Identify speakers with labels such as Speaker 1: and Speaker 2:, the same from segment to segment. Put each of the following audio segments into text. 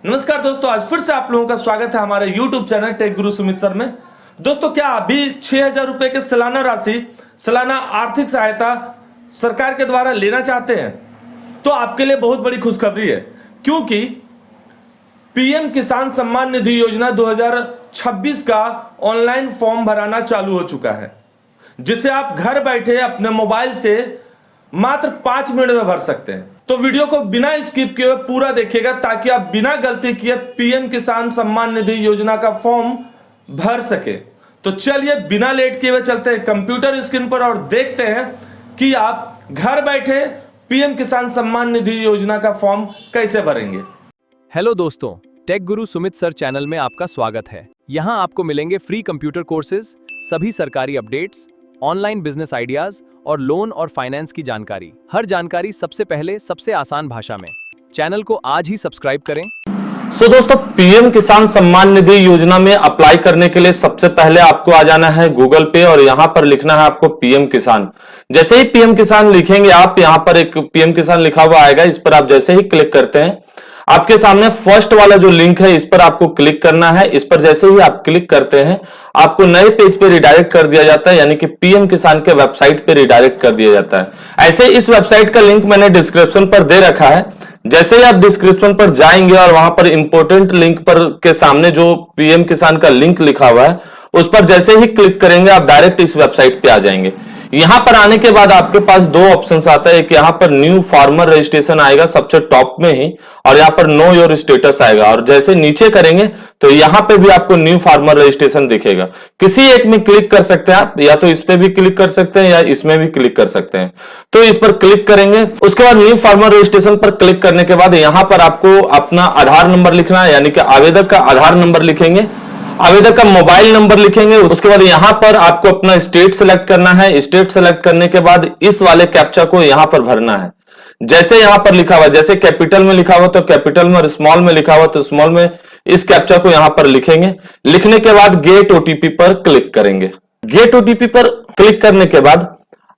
Speaker 1: नमस्कार दोस्तों, आज फिर से आप लोगों का स्वागत है हमारे YouTube चैनल टेक गुरु सुमित सर में। दोस्तों, क्या अभी 6,000 रुपए के सालाना राशि, सालाना आर्थिक सहायता सरकार के द्वारा लेना चाहते हैं? तो आपके लिए बहुत बड़ी खुशखबरी है, क्योंकि पीएम किसान सम्मान निधि योजना 2026 का ऑनलाइन फॉर्म भराना चालू हो चुका है, जिसे आप घर बैठे अपने मोबाइल से मात्र 5 मिनट में भर सकते हैं। तो वीडियो को बिना स्किप किए पूरा देखिएगा, ताकि आप बिना गलती किए पीएम किसान सम्मान निधि योजना का फॉर्म भर सके। तो चलिए बिना लेट किए हुए चलते हैं कंप्यूटर स्क्रीन पर और देखते हैं कि आप घर बैठे पीएम किसान सम्मान निधि योजना का फॉर्म कैसे भरेंगे।
Speaker 2: हेलो दोस्तों, टेक गुरु सुमित सर चैनल में आपका स्वागत है। यहाँ आपको मिलेंगे फ्री कंप्यूटर कोर्सेज, सभी सरकारी अपडेट्स, ऑनलाइन बिजनेस आइडियाज और लोन और फाइनेंस की जानकारी। हर जानकारी सबसे पहले सबसे आसान भाषा में। चैनल को आज ही सब्सक्राइब करें।
Speaker 1: दोस्तों, पीएम किसान सम्मान निधि योजना में अप्लाई करने के लिए सबसे पहले आपको आ जाना है गूगल पे और यहां पर लिखना है आपको पीएम किसान। जैसे ही पीएम किसान लिखेंगे आप, यहां पर एक पीएम किसान लिखा हुआ आएगा, इस पर आप जैसे ही क्लिक करते हैं आपके सामने फर्स्ट वाला जो लिंक है इस पर आपको क्लिक करना है। इस पर जैसे ही आप क्लिक करते हैं आपको नए पेज पे रिडायरेक्ट कर दिया जाता है, यानी कि पीएम किसान के वेबसाइट पे रिडायरेक्ट कर दिया जाता है। ऐसे इस वेबसाइट का लिंक मैंने डिस्क्रिप्शन पर दे रखा है। जैसे ही आप डिस्क्रिप्शन पर जाएंगे और वहां पर इंपोर्टेंट लिंक पर के सामने जो पीएम किसान का लिंक लिखा हुआ है उस पर जैसे ही क्लिक करेंगे आप डायरेक्ट इस वेबसाइट पे आ जाएंगे। यहां पर आने के बाद आपके पास दो ऑप्शंस आता है। एक यहां पर न्यू फार्मर रजिस्ट्रेशन आएगा सबसे टॉप में ही, और यहां पर नो योर स्टेटस आएगा, और जैसे नीचे करेंगे तो यहां पे भी आपको न्यू फार्मर रजिस्ट्रेशन दिखेगा। किसी एक में क्लिक कर सकते हैं आप, या तो इस पे भी क्लिक कर सकते हैं या इसमें भी क्लिक कर सकते हैं। तो इस पर क्लिक करेंगे, उसके बाद न्यू फार्मर रजिस्ट्रेशन पर क्लिक करने के बाद यहां पर आपको अपना आधार नंबर लिखना है, यानी कि आवेदक का आधार नंबर लिखेंगे, आवेदक का मोबाइल नंबर लिखेंगे। उसके बाद यहां पर आपको अपना स्टेट सेलेक्ट करना है। स्टेट सेलेक्ट करने के बाद इस वाले कैप्चा को यहां पर भरना है। जैसे यहां पर लिखा हुआ, जैसे कैपिटल में लिखा हुआ तो कैपिटल में, और स्मॉल में लिखा हुआ तो स्मॉल में, इस कैप्चा को यहां पर लिखेंगे। लिखने के बाद गेट ओटीपी पर क्लिक करेंगे। गेट ओटीपी पर क्लिक करने के बाद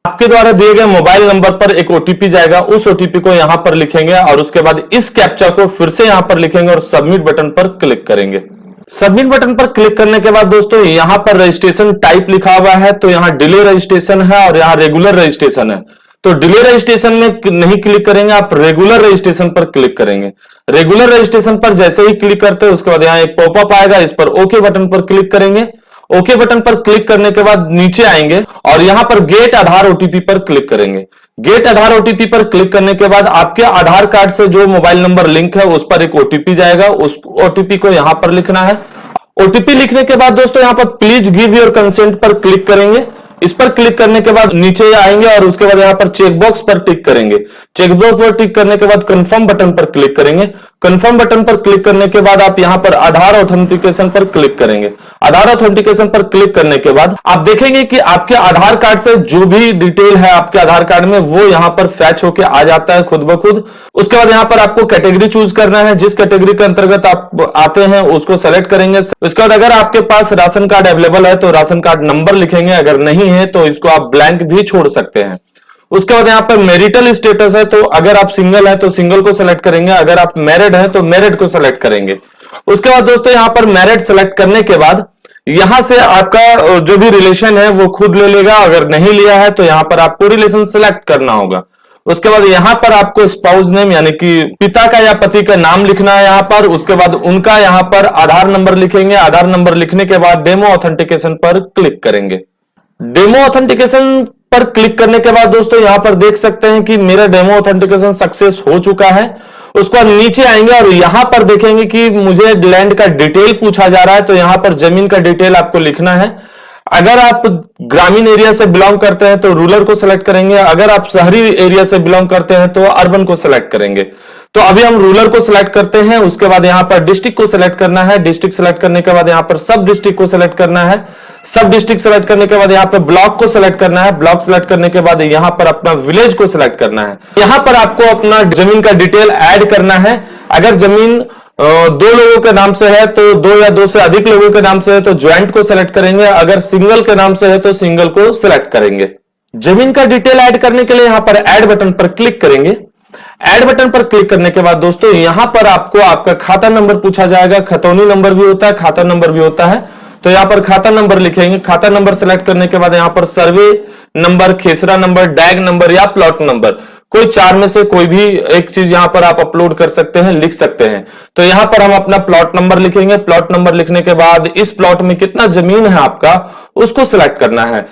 Speaker 1: आपके द्वारा दिए गए मोबाइल नंबर पर एक ओटीपी जाएगा, उस ओटीपी को यहां पर लिखेंगे और उसके बाद इस कैप्चा को फिर से यहां पर लिखेंगे और सबमिट बटन पर क्लिक करेंगे। सबमिट बटन पर क्लिक करने के बाद दोस्तों यहां पर रजिस्ट्रेशन टाइप लिखा हुआ है, तो यहां डिले रजिस्ट्रेशन है और यहां रेगुलर रजिस्ट्रेशन है। तो डिले रजिस्ट्रेशन में नहीं क्लिक करेंगे, आप रेगुलर रजिस्ट्रेशन पर क्लिक करेंगे। रेगुलर रजिस्ट्रेशन पर जैसे ही क्लिक करते हैं उसके बाद यहां एक पॉपअप आएगा, इस पर ओके बटन पर क्लिक करेंगे। ओके बटन पर क्लिक करने के बाद नीचे आएंगे और यहां पर गेट आधार ओटीपी पर क्लिक करेंगे। गेट आधार ओटीपी पर क्लिक करने के बाद आपके आधार कार्ड से जो मोबाइल नंबर लिंक है उस पर एक ओटीपी जाएगा, उस ओटीपी को यहां पर लिखना है। ओटीपी लिखने के बाद दोस्तों यहां पर प्लीज गिव योर कंसेंट पर क्लिक करेंगे। इस पर क्लिक करने के बाद नीचे आएंगे और उसके बाद यहां पर चेकबॉक्स पर टिक करेंगे। चेकबॉक्स पर टिक करने के बाद कंफर्म बटन पर क्लिक करेंगे। कंफर्म बटन पर क्लिक करने के बाद आप यहां पर आधार ऑथेंटिकेशन पर क्लिक करेंगे। आधार ऑथेंटिकेशन पर क्लिक करने के बाद आप देखेंगे कि आपके आधार कार्ड से जो भी डिटेल है आपके आधार कार्ड में वो यहां पर फैच होकर आ जाता है खुद ब खुद। उसके बाद यहां पर आपको कैटेगरी चूज करना है, जिस कैटेगरी के अंतर्गत आप आते हैं उसको सेलेक्ट करेंगे। उसके बाद अगर आपके पास राशन कार्ड अवेलेबल है तो राशन कार्ड नंबर लिखेंगे, अगर नहीं है तो इसको आप ब्लैंक भी छोड़ सकते हैं। उसके बाद यहां पर मैरिटल स्टेटस है, तो अगर आप सिंगल है तो सिंगल को सिलेक्ट करेंगे, अगर आप मैरिड है तो मैरिड को सिलेक्ट करेंगे। उसके बाद दोस्तों यहां पर मैरिड सिलेक्ट करने के बाद यहां से आपका जो भी रिलेशन है वो खुद ले लेगा, अगर नहीं लिया है तो यहां पर आपको रिलेशन सिलेक्ट करना होगा। उसके बाद यहां पर आपको स्पाउस नेम, यानी कि पिता का या पति का नाम लिखना है यहां पर। उसके बाद उनका यहां पर आधार नंबर लिखेंगे। आधार नंबर लिखने के बाद डेमो ऑथेंटिकेशन पर क्लिक करेंगे। डेमो ऑथेंटिकेशन पर क्लिक करने के बाद दोस्तों यहां पर देख सकते हैं कि मेरा डेमो ऑथेंटिकेशन सक्सेस हो चुका है। उसके बाद नीचे आएंगे और यहां पर देखेंगे कि मुझे लैंड का डिटेल पूछा जा रहा है, तो यहां पर जमीन का डिटेल आपको लिखना है। अगर आप ग्रामीण एरिया से बिलोंग करते हैं तो रूरल को सिलेक्ट करेंगे, अगर आप शहरी एरिया से बिलोंग करते हैं तो अर्बन को सिलेक्ट करेंगे। तो अभी हम रूरल को सिलेक्ट करते हैं। उसके बाद यहां पर डिस्ट्रिक्ट को सिलेक्ट करना है। डिस्ट्रिक्ट सिलेक्ट करने के बाद यहां पर सब डिस्ट्रिक्ट को सिलेक्ट करना है। सब डिस्ट्रिक्ट सेलेक्ट करने के बाद यहां पर ब्लॉक को सिलेक्ट करना है। ब्लॉक सेलेक्ट करने के बाद यहां पर अपना विलेज को सिलेक्ट करना है। यहां पर आपको अपना जमीन का डिटेल ऐड करना है। अगर जमीन दो लोगों के नाम से है तो दो या दो से अधिक लोगों के नाम से है तो ज्वाइंट को सिलेक्ट करेंगे, अगर सिंगल के नाम से है तो सिंगल को सिलेक्ट करेंगे। जमीन का डिटेल ऐड करने के लिए यहां पर ऐड बटन पर क्लिक करेंगे। ऐड बटन पर क्लिक करने के बाद दोस्तों यहां पर आपको आपका खाता नंबर पूछा जाएगा। खतौनी नंबर भी होता है, खाता नंबर भी होता है। तो यहां पर खाता नंबर लिखेंगे। खाता नंबर सेलेक्ट करने के बाद यहां पर सर्वे नंबर, खेसरा नंबर, डैग नंबर या प्लॉट नंबर, कोई चार में से कोई भी एक चीज यहां पर आप अपलोड कर सकते हैं, लिख सकते हैं। तो यहां पर हम अपना प्लॉट नंबर लिखेंगे। प्लॉट नंबर लिखने के बाद इस प्लॉट में कितना जमीन है आपका, उसको सिलेक्ट करना है।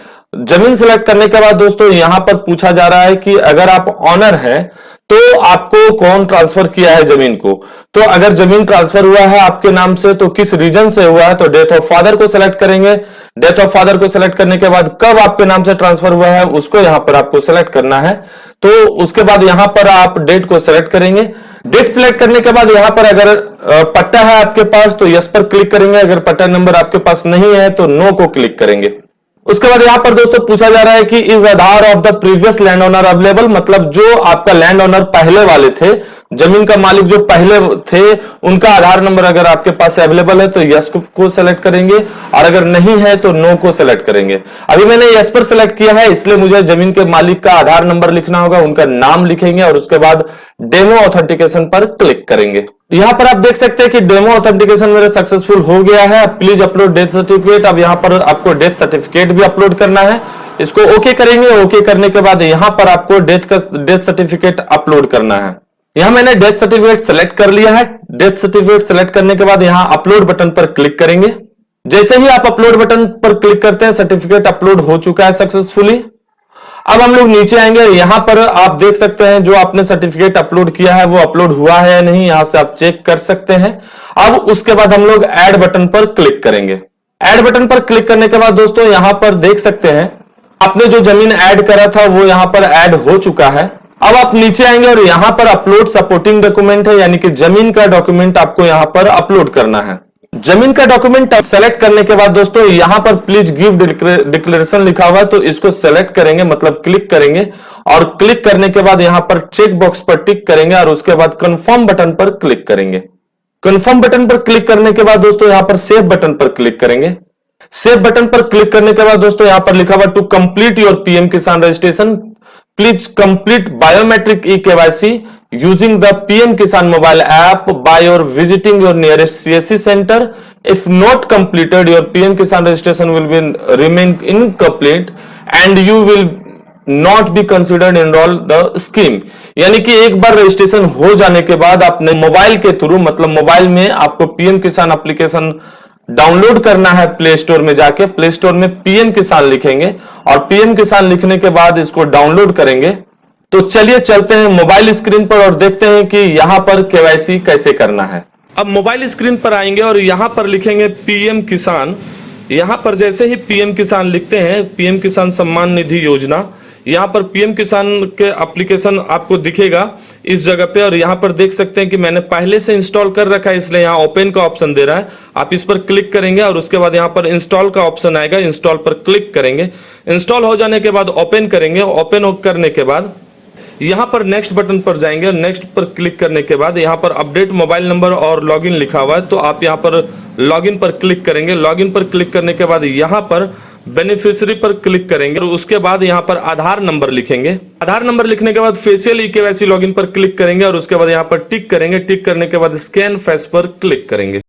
Speaker 1: जमीन सिलेक्ट करने के बाद दोस्तों यहां पर पूछा जा रहा है कि अगर आप ऑनर हैं तो आपको कौन ट्रांसफर किया है जमीन को। तो अगर जमीन ट्रांसफर हुआ है आपके नाम से तो किस रीजन से हुआ है, तो डेथ ऑफ फादर को सिलेक्ट करेंगे। डेथ ऑफ फादर को सिलेक्ट करने के बाद कब आपके नाम से ट्रांसफर हुआ है उसको यहां पर आपको सिलेक्ट करना है। तो उसके बाद यहां पर आप डेट को सिलेक्ट करेंगे। डेट सिलेक्ट करने के बाद यहां पर अगर पट्टा है आपके पास तो यस पर क्लिक करेंगे। अगर पट्टा नंबर आपके पास नहीं है तो नो को क्लिक करेंगे। उसके बाद यहां पर दोस्तों पूछा जा रहा है कि is Aadhaar of the previous land owner available, मतलब जो आपका लैंड ओनर पहले वाले थे, जमीन का मालिक जो पहले थे, उनका आधार नंबर अगर आपके पास अवेलेबल है तो यस को सेलेक्ट करेंगे और अगर नहीं है तो नो को सेलेक्ट करेंगे। अभी मैंने यस पर सेलेक्ट किया है इसलिए मुझे जमीन के मालिक का आधार नंबर लिखना होगा, उनका नाम लिखेंगे और उसके बाद डेमो ऑथेंटिकेशन पर क्लिक करेंगे। यहां पर आप देख सकते हैं कि डेमो ऑथेंटिकेशन मेरा सक्सेसफुल हो गया है। Please upload death certificate. अब यहां पर आपको डेथ सर्टिफिकेट भी अपलोड करना है। इसको ओके करेंगे। ओके करने के बाद यहां पर आपको डेथ सर्टिफिकेट अपलोड करना है। यहां मैंने डेथ सर्टिफिकेट सेलेक्ट कर लिया है। डेथ सर्टिफिकेट सेलेक्ट करने के बाद यहां अपलोड बटन पर क्लिक करेंगे। जैसे ही आप अपलोड बटन पर क्लिक करते हैं सर्टिफिकेट अपलोड हो चुका है सक्सेसफुली। अब हम लोग नीचे आएंगे। यहां पर आप देख सकते हैं जो आपने सर्टिफिकेट अपलोड किया है वो अपलोड हुआ है या नहीं, यहां से आप चेक कर सकते हैं। अब उसके बाद हम लोग ऐड बटन पर क्लिक करेंगे। ऐड बटन पर क्लिक करने के बाद दोस्तों यहां पर देख सकते हैं आपने जो जमीन ऐड करा था वो यहां पर ऐड हो चुका है। अब आप नीचे आएंगे और यहां पर अपलोड सपोर्टिंग डॉक्यूमेंट है, यानी कि जमीन का डॉक्यूमेंट आपको यहां पर अपलोड करना है। जमीन का डॉक्यूमेंट सेलेक्ट करने के बाद दोस्तों यहां पर प्लीज गिव डिक्लेरेशन लिखा हुआ है तो इसको सेलेक्ट करेंगे, मतलब क्लिक करेंगे और क्लिक करने के बाद यहां पर चेक बॉक्स पर टिक करेंगे और उसके बाद कंफर्म बटन पर क्लिक करेंगे। कंफर्म बटन पर क्लिक करने के बाद दोस्तों यहां पर सेव बटन पर क्लिक करेंगे। सेव बटन पर क्लिक करने के बाद दोस्तों यहां पर लिखा हुआ टू कंप्लीट योर पीएम किसान registration please complete biometric e-KYC using the PM Kisan mobile app by or visiting your nearest CSC center. If not completed, your PM Kisan registration will be remain incomplete and you will not be considered enroll the scheme. यानी कि एक बार registration हो जाने के बाद आपने mobile के through, मतलब मोबाइल में आपको पीएम किसान एप्लीकेशन डाउनलोड करना है। प्ले स्टोर में जाके प्ले स्टोर में पीएम किसान लिखेंगे और पीएम किसान लिखने के बाद इसको डाउनलोड करेंगे। तो चलिए चलते हैं मोबाइल स्क्रीन पर और देखते हैं कि यहां पर केवाईसी कैसे करना है। अब मोबाइल स्क्रीन पर आएंगे और यहां पर लिखेंगे पीएम किसान। यहां पर जैसे ही पीएम किसान लिखते हैं, पीएम किसान सम्मान निधि योजना, यहां पर पीएम किसान के एप्लीकेशन आपको दिखेगा इस जगह पे। और यहां पर देख सकते हैं कि मैंने पहले से इंस्टॉल कर रखा है इसलिए यहां ओपन का ऑप्शन दे रहा है। आप इस पर क्लिक करेंगे और उसके बाद यहां पर इंस्टॉल का ऑप्शन आएगा, इंस्टॉल पर क्लिक करेंगे। इंस्टॉल हो जाने के बाद ओपन करेंगे। ओपन करने के बाद यहां पर नेक्स्ट बटन पर जाएंगे। नेक्स्ट पर क्लिक करने के बाद यहां पर अपडेट मोबाइल नंबर और लॉगिन लिखा हुआ है तो आप यहां पर लॉगिन पर क्लिक करेंगे। लॉगिन पर क्लिक करने के बाद यहां पर बेनिफिशियरी पर क्लिक करेंगे और उसके बाद यहां पर आधार नंबर लिखेंगे। आधार नंबर लिखने के बाद फेशियल ई-केवाईसी लॉगिन पर क्लिक करेंगे और उसके बाद यहां पर टिक करेंगे। टिक करने के बाद स्कैन फेस पर क्लिक करेंगे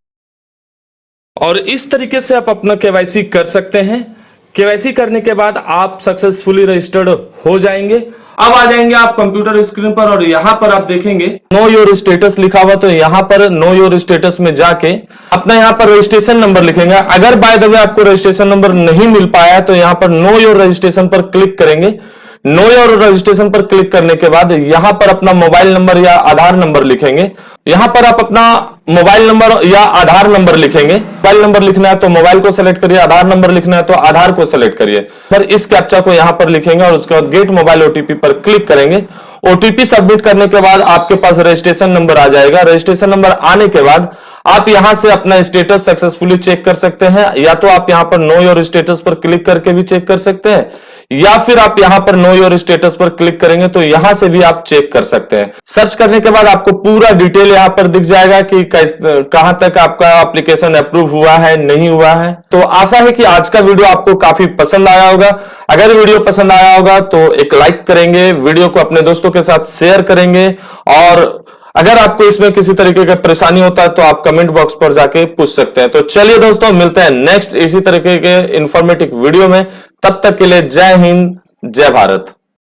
Speaker 1: और इस तरीके से आप अपना केवाईसी कर सकते हैं। केवाईसी करने के बाद आप सक्सेसफुली रजिस्टर्ड हो जाएंगे। अब आ जाएंगे आप कंप्यूटर स्क्रीन पर और यहां पर आप देखेंगे नो योर स्टेटस लिखा हुआ, तो यहां पर नो योर स्टेटस में जाके अपना यहां पर रजिस्ट्रेशन नंबर लिखेंगे। अगर बाय द वे आपको रजिस्ट्रेशन नंबर नहीं मिल पाया तो यहां पर नो योर रजिस्ट्रेशन पर क्लिक करेंगे। नो योर रजिस्ट्रेशन पर क्लिक करने के बाद यहां पर अपना मोबाइल नंबर या आधार नंबर लिखेंगे। यहां पर आप अपना मोबाइल नंबर या आधार नंबर लिखेंगे। मोबाइल नंबर लिखना है तो मोबाइल को सेलेक्ट करिए, आधार नंबर लिखना है तो आधार को सेलेक्ट करिए। फिर इस कैप्चा को यहां पर लिखेंगे और उसके बाद गेट मोबाइल ओटीपी पर क्लिक करेंगे। ओटीपी सबमिट करने के बाद आपके पास रजिस्ट्रेशन नंबर आ जाएगा। रजिस्ट्रेशन नंबर आने के बाद आप यहां से अपना स्टेटस सक्सेसफुली चेक कर सकते हैं, या तो आप यहां पर नो योर स्टेटस पर क्लिक करके भी चेक कर सकते हैं, या फिर आप यहां पर नो योर स्टेटस पर क्लिक करेंगे तो यहां से भी आप चेक कर सकते हैं। सर्च करने के बाद आपको पूरा डिटेल यहां पर दिख जाएगा कि कहां तक आपका एप्लीकेशन अप्रूव हुआ है, नहीं हुआ है। तो आशा है कि आज का वीडियो आपको काफी पसंद आया होगा। अगर वीडियो पसंद आया होगा तो एक लाइक करेंगे, वीडियो को अपने दोस्तों के साथ शेयर करेंगे, और अगर आपको इसमें किसी तरीके का परेशानी होता है तो आप कमेंट बॉक्स पर जाके पूछ सकते हैं। तो चलिए दोस्तों, मिलते हैं नेक्स्ट इसी तरीके के इंफॉर्मेटिव वीडियो में। तब तक के लिए जय हिंद, जय भारत।